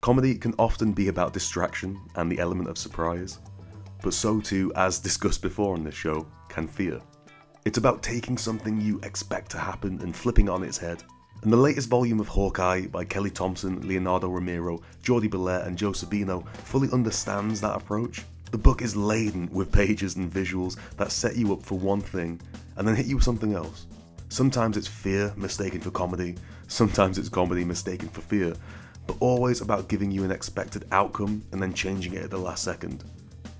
Comedy can often be about distraction and the element of surprise, but so too, as discussed before on this show, can fear. It's about taking something you expect to happen and flipping it on its head. And the latest volume of Hawkeye by Kelly Thompson, Leonardo Romero, Jordie Bellaire and Joe Sabino fully understands that approach. The book is laden with pages and visuals that set you up for one thing and then hit you with something else. Sometimes it's fear mistaken for comedy, sometimes it's comedy mistaken for fear, but always about giving you an expected outcome and then changing it at the last second.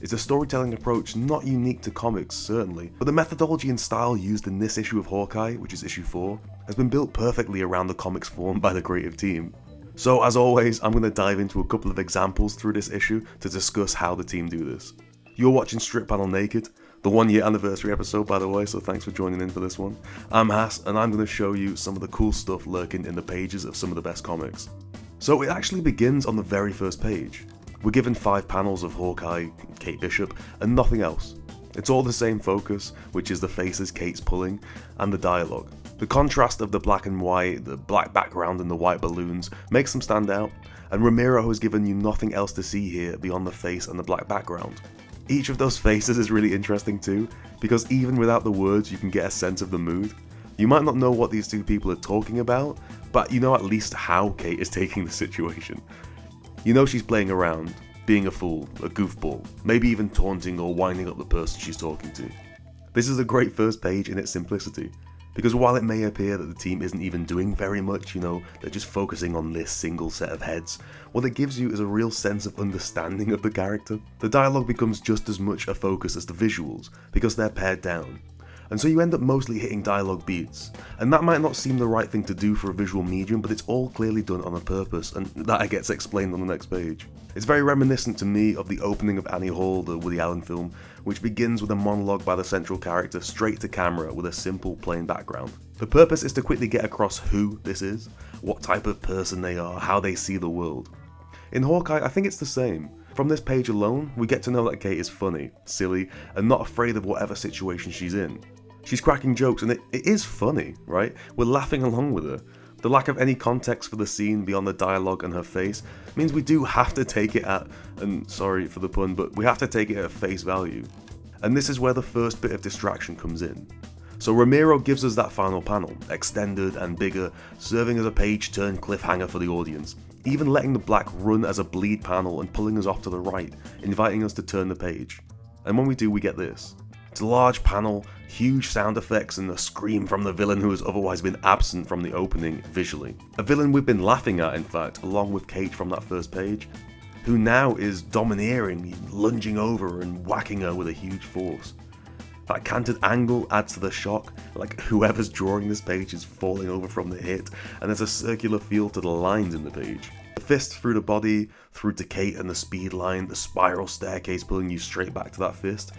It's a storytelling approach not unique to comics, certainly, but the methodology and style used in this issue of Hawkeye, which is issue 4, has been built perfectly around the comics formed by the creative team. So as always, I'm going to dive into a couple of examples through this issue to discuss how the team do this. You're watching Strip Panel Naked, the 1-year anniversary episode by the way, so thanks for joining in for this one. I'm Hass, and I'm going to show you some of the cool stuff lurking in the pages of some of the best comics. So it actually begins on the very first page. We're given 5 panels of Hawkeye, Kate Bishop, and nothing else. It's all the same focus, which is the faces Kate's pulling, and the dialogue. The contrast of the black and white, the black background and the white balloons makes them stand out, and Romero has given you nothing else to see here beyond the face and the black background. Each of those faces is really interesting too, because even without the words you can get a sense of the mood. You might not know what these two people are talking about, but you know at least how Kate is taking the situation. You know she's playing around, being a fool, a goofball, maybe even taunting or winding up the person she's talking to. This is a great first page in its simplicity, because while it may appear that the team isn't even doing very much, they're just focusing on this single set of heads, what it gives you is a real sense of understanding of the character. The dialogue becomes just as much a focus as the visuals, because they're pared down. And so you end up mostly hitting dialogue beats, and that might not seem the right thing to do for a visual medium, but it's all clearly done on a purpose, and that gets explained on the next page. It's very reminiscent to me of the opening of Annie Hall, the Woody Allen film, which begins with a monologue by the central character straight to camera with a simple plain background. The purpose is to quickly get across who this is, what type of person they are, how they see the world. In Hawkeye, I think it's the same. From this page alone, we get to know that Kate is funny, silly, and not afraid of whatever situation she's in. She's cracking jokes, and it is funny, right? We're laughing along with her. The lack of any context for the scene beyond the dialogue and her face means we do have to take it at, and sorry for the pun, but we have to take it at face value. And this is where the first bit of distraction comes in. So Romero gives us that final panel, extended and bigger, serving as a page-turn cliffhanger for the audience, even letting the black run as a bleed panel and pulling us off to the right, inviting us to turn the page. And when we do, we get this. It's a large panel, huge sound effects, and a scream from the villain who has otherwise been absent from the opening visually. A villain we've been laughing at, in fact, along with Kate from that first page, who now is domineering, lunging over and whacking her with a huge force. That canted angle adds to the shock, like whoever's drawing this page is falling over from the hit, and there's a circular feel to the lines in the page. The fist through the body, through to Kate and the speed line, the spiral staircase pulling you straight back to that fist.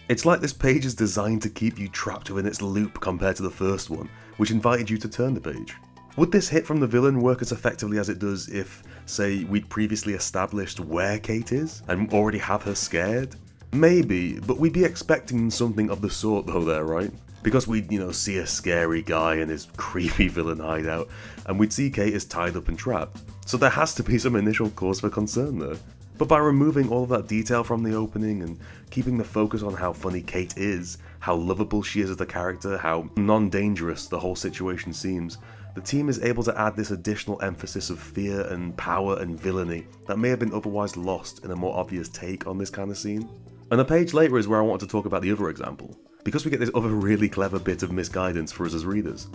It's like this page is designed to keep you trapped within its loop compared to the first one, which invited you to turn the page. Would this hit from the villain work as effectively as it does if, say, we'd previously established where Kate is, and already have her scared? Maybe, but we'd be expecting something of the sort though there, right? Because we'd, see a scary guy in his creepy villain hideout, and we'd see Kate is tied up and trapped. So there has to be some initial cause for concern there. But by removing all of that detail from the opening and keeping the focus on how funny Kate is, how lovable she is as a character, how non-dangerous the whole situation seems, the team is able to add this additional emphasis of fear and power and villainy that may have been otherwise lost in a more obvious take on this kind of scene. And a page later is where I want to talk about the other example, because we get this other really clever bit of misguidance for us as readers.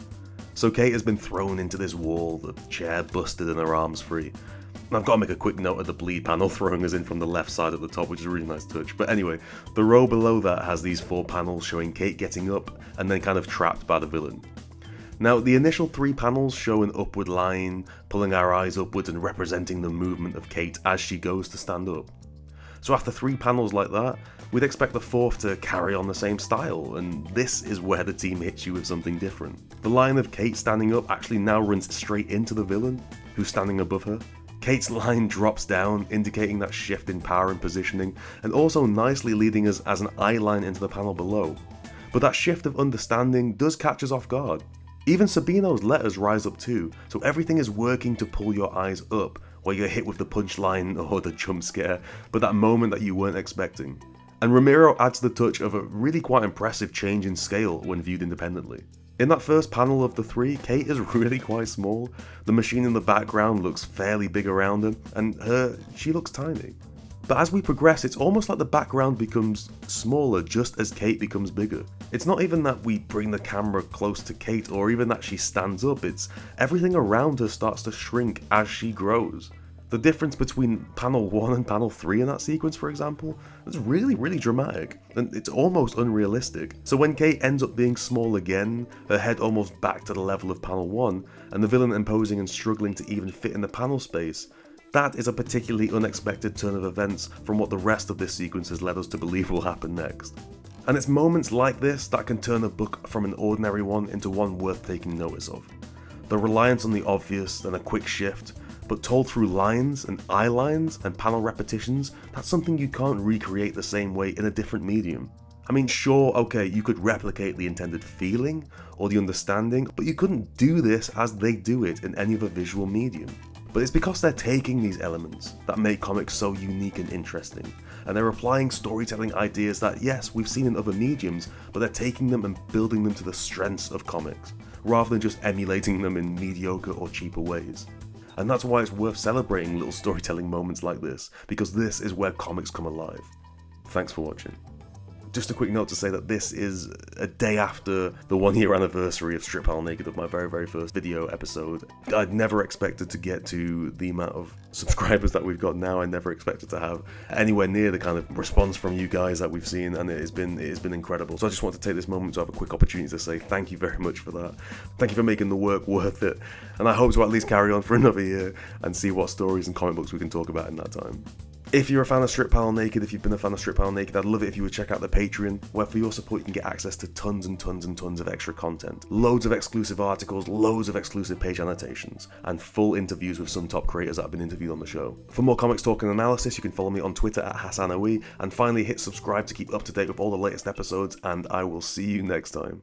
So Kate has been thrown into this wall, the chair busted and her arms free. I've got to make a quick note of the bleed panel throwing us in from the left side at the top, which is a really nice touch. But anyway, the row below that has these 4 panels showing Kate getting up and then kind of trapped by the villain. Now, the initial 3 panels show an upward line, pulling our eyes upwards and representing the movement of Kate as she goes to stand up. So after 3 panels like that, we'd expect the 4th to carry on the same style, and this is where the team hits you with something different. The line of Kate standing up actually now runs straight into the villain, who's standing above her. Kate's line drops down, indicating that shift in power and positioning, and also nicely leading us as an eye line into the panel below. But that shift of understanding does catch us off guard. Even Sabino's letters rise up too, so everything is working to pull your eyes up, where you're hit with the punchline or the jump scare, but that moment that you weren't expecting. And Romero adds the touch of a really quite impressive change in scale when viewed independently. In that first panel of the three, Kate is really quite small, the machine in the background looks fairly big around her, and she looks tiny. But as we progress, it's almost like the background becomes smaller just as Kate becomes bigger. It's not even that we bring the camera close to Kate or even that she stands up, it's everything around her starts to shrink as she grows. The difference between panel 1 and panel 3 in that sequence, for example, is really dramatic, and it's almost unrealistic. So when Kate ends up being small again, her head almost back to the level of panel 1, and the villain imposing and struggling to even fit in the panel space, that is a particularly unexpected turn of events from what the rest of this sequence has led us to believe will happen next. And it's moments like this that can turn a book from an ordinary one into one worth taking notice of. The reliance on the obvious and a quick shift, but told through lines and eye lines and panel repetitions, that's something you can't recreate the same way in a different medium. I mean, sure, okay, you could replicate the intended feeling or the understanding, but you couldn't do this as they do it in any other visual medium. But it's because they're taking these elements that make comics so unique and interesting, and they're applying storytelling ideas that, yes, we've seen in other mediums, but they're taking them and building them to the strengths of comics, rather than just emulating them in mediocre or cheaper ways. And that's why it's worth celebrating little storytelling moments like this, because this is where comics come alive. Thanks for watching. Just a quick note to say that this is a day after the 1-year anniversary of Strip Panel Naked, of my very first video episode. I'd never expected to get to the amount of subscribers that we've got now. I never expected to have anywhere near the kind of response from you guys that we've seen, and it has been incredible. So I just want to take this moment to have a quick opportunity to say thank you very much for that. Thank you for making the work worth it, and I hope to at least carry on for another year and see what stories and comic books we can talk about in that time. If you're a fan of Strip Panel Naked, if you've been a fan of Strip Panel Naked, I'd love it if you would check out the Patreon, where for your support you can get access to tons of extra content. Loads of exclusive articles, loads of exclusive page annotations, and full interviews with some top creators that have been interviewed on the show. For more comics talk and analysis, you can follow me on Twitter at HassanOE, and finally hit subscribe to keep up to date with all the latest episodes, and I will see you next time.